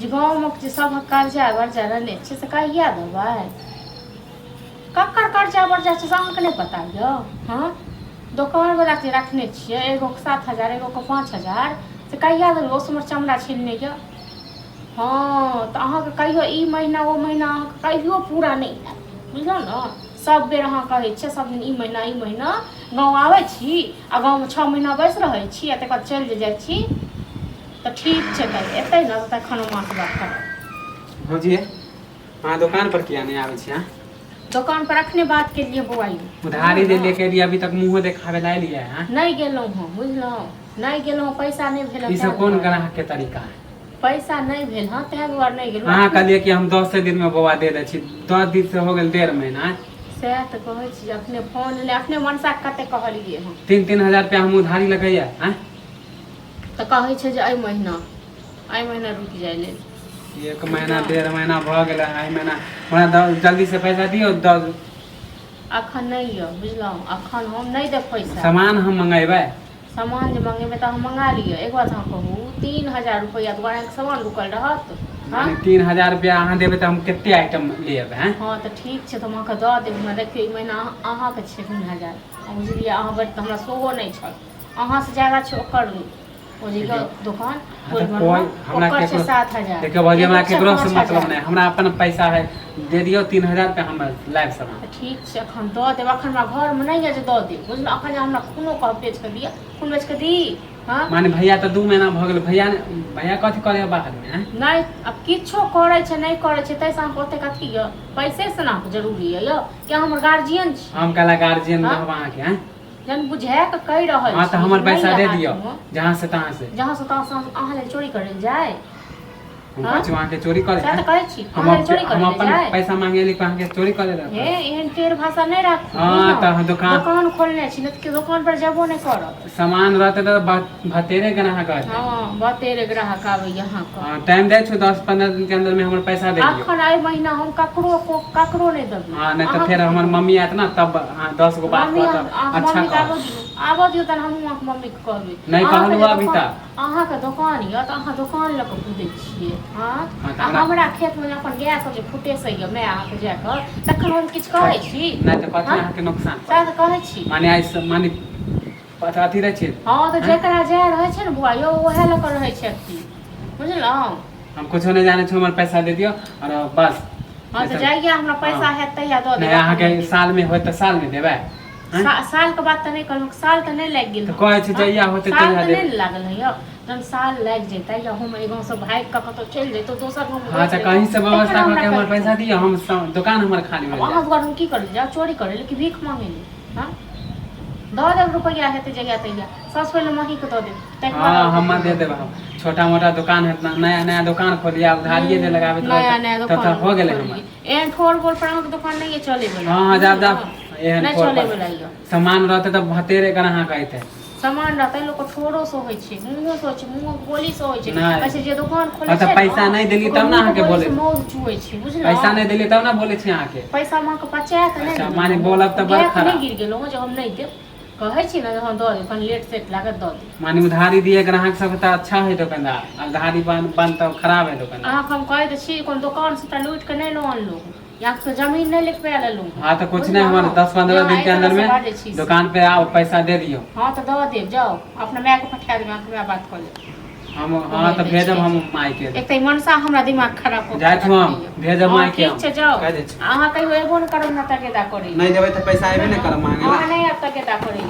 गाँव में सब कर्जा वर्जा रहने से कहिया देबै ककर कर्जा वर्जा से अहाँके नहीं पता यौ। हाँ दुकान वाला के रखने छियै एगो के 7,000 एगो के 5,000 से कहिया देबै ओस हमर चमड़ा छीनने यऽ। हाँ तो अहाँके कहियो ई महीना ओ महीना अहाँके कहियो पूरा नहीं हैत बुझलौ ने। सब बेर अहाँ कहै छियै सब दिन ई महीना गाँव आबै छी आ गाँवमे 6 महीना बैस रहै छी आ तकर बाद चलि जाइ छी तो ठीक छै तऽ एतै ने तखन हम अहाँसँ बात करब। भौजी अहाँ दुकान पर किया नहीं आबै छी? हाँ दुकान पर रखने बात के लिए बौआ उधारी जे लेके एलियै अभी तक मुँह देखावे ला एलियै? हाँ नहीं गेलहुँ हम बुझलहुँ नहीं गेलहुँ पैसा नहीं भेल। ई सब कोन ग्राहक के तरीका है? पैसा नहीं भेल हाँ तै दुआरे नहीं गेलहुँ। अहाँ कहलिए कि हम 10 दिन में बौआ दे दै छी 10 दिन से हो गेल 1.5 महीना। सएह तऽ कहै छी अपने फोन ले अपने मनसा कते कहलियै हम 3-3 हजार रुपया हम उधारी लगैया। हाँ तऽ कहै छै जे एहि महीना रुकि जाय लेल 1 महीना 1.5 महीना भऽ गेल। एहि महीना हमरा जल्दी से पैसा दियौ। अखन नहीं यऽ बुझलहुँ अखन हम नहीं देब पैसा। सामान हम मंगेबै सामान जे मंगेबै तऽ हम मंगा लिअ। एक बात अहाँ कहू 3,000 रुपया दुआरे सामान रुकल रहत। हाँ 3,000 रुपया अहाँ देबै तऽ हम कते आइटम लेब? हाँ तऽ ठीक छै तऽ हम अहाँके दऽ देब। हमरा देखियौ ई महीना अहाँके छै 3,000 बुझलियै। अहाँ बड़ तऽ हमरा सेहो नहीं छल अहाँसँ ज्यादा छै ओकर दुकान हमरा ओकर छै 7,000। देखियौ भौजी हमरा केकरो से मतलब नहीं हमरा अपन पैसा है दे दियौ 3,000 रुपया हम लाइब सामान। ठीक छै अखन दऽ देब। अखन हमरा घरमे नहीं है जे दऽ देब बुझलहुँ। अखन हमरा खूनो कह बेच के दिअ खून बेच के दी। हाँ माने भैया तऽ 2 महीना भऽ गेल। भैया कथी करे बाहर में? नहीं अब किछो करे छै नहीं करे छै तैसे अहाँके ओते कथी यऽ पैसे से ना जरूरी है यौ कि हमर गार्जियन छी। हम कहला गार्जियन रहब अहाँके? हैं जन बुझे के कहि रहल छी। हां तऽ हमर पैसा दे दियौ जहां से तहां से अहाँ ले चोरी करे जाय। हम कहै छी वहां के चोरी करे तऽ कहै छी हम अपन पैसा मांगेली कहां के चोरी करे रहब? हे एहन टेढ़ भाषा नहीं राखू। हां त दुकान खोलने छी न त दुकान पर जेबो नहीं करब। सामान रहते त भतेरे ग्राहक आते। हां भतेरे ग्राहक आवे यहां का। हां टाइम दे छु 10-15 दिन के अंदर में हमर पैसा दे दियौ। अखन आई महीना हम ककरो नहीं देब। हां नहीं तो फिर हमर मम्मी आत ना तब 10 गो बात कहत अच्छा कह आबो दियौ तन हम अहाँ मम्मी के कहबै। नहीं कहलु अभी तक अहाँ के दुकान य त अहाँ दुकान ल के पूछै छियै। हां हमरा खेत में अपन गाय सब जे फुटे से य मैं अहाँ के जाकर तखन हम किछ कहै छी? नहीं तो कथि अहाँ के नुकसान सएह त कहै छी। माने पता अथी रहै छै। हां त जेकरा जाय रहै छै न बुआ यो ओहे ल के रहै छै अथी बुझलौं। हम कुछो नहीं जाने छी हमर पैसा दे दियौ और बस। हां त जाइए हमरा पैसा है तहिया द देब। नहीं अहाँ के साल में होय त साल में देबै? साल के बात त नहीं कहलहुँ साल त नहीं लाग गेल। त कहै छै जइया होते तहिया दे। नहीं लागल है यो जन साल लाग जेतै या हम एगो से भाग के कतो चल जेतो दोसर हम। हां त कहीं से व्यवस्था करके हमर पैसा दियौ हम दुकान हमर खाली हो जाए। अहाँ दुकान हम की कर जा चोरी करे ले कि भीख मांगे ले? हां दऽ देब रुपया हेतै जगह तैया सबसे पहले मही के दऽ देब। हां हम दे देब। छोटा मोटा दुकान है नया दुकान खोलिया उधारिये दे लगावे नया दुकान तब हो गेलै हमर। एहन ठोर बोल पर अहाँ के दुकान नहीं चले वाला। हां जा एहन नहीं चले वाला यो सामान रहते त भतेरे ग्राहक आइते। सामान रहते लोग को ठोरो सो होय छै मुंहो सो छै मुंह बोली सो होय छै। ऐसे जे दुकान खोले छै त पैसा नहीं देली तब ना अहाँ के बोले मौज चुए छै बुझलो। पैसा नहीं देली तब ना बोले छी अहाँ के पैसा मां के पचायत नहीं। अच्छा माने बोलब त बड़ खराब नहीं गिर गेलो जे हम नहीं देब कहै छी ना हम दऽ देब कन लेट सेट लागत दऽ देब। माने उधारी दिए ग्राहक सब त अच्छा है दुकानदार उधारी बंद त खराब है दुकानदार। अहाँ हम कहै त छी कोन दुकान से त लूट के नहीं लो आनलो यहाँ से जमीन नहीं लिख पे लेलू। हाँ तो कुछ नहीं हमारे 10-15 दिन के अंदर में दुकान पे आओ पैसा दे दियो। हाँ तो दवा दे जाओ अपना मैं को पठा दे मैं बात कर ले हम। हाँ तो भेजब हम माई के एक त मनसा हमरा दिमाग खराब हो जाय हम भेजब माई के। ठीक छै जाओ अहाँ कहियो एबो न करब न तकेदा करी नहीं देबै त पैसा एबे न करब मांगे हां नहीं अब तकेदा करी।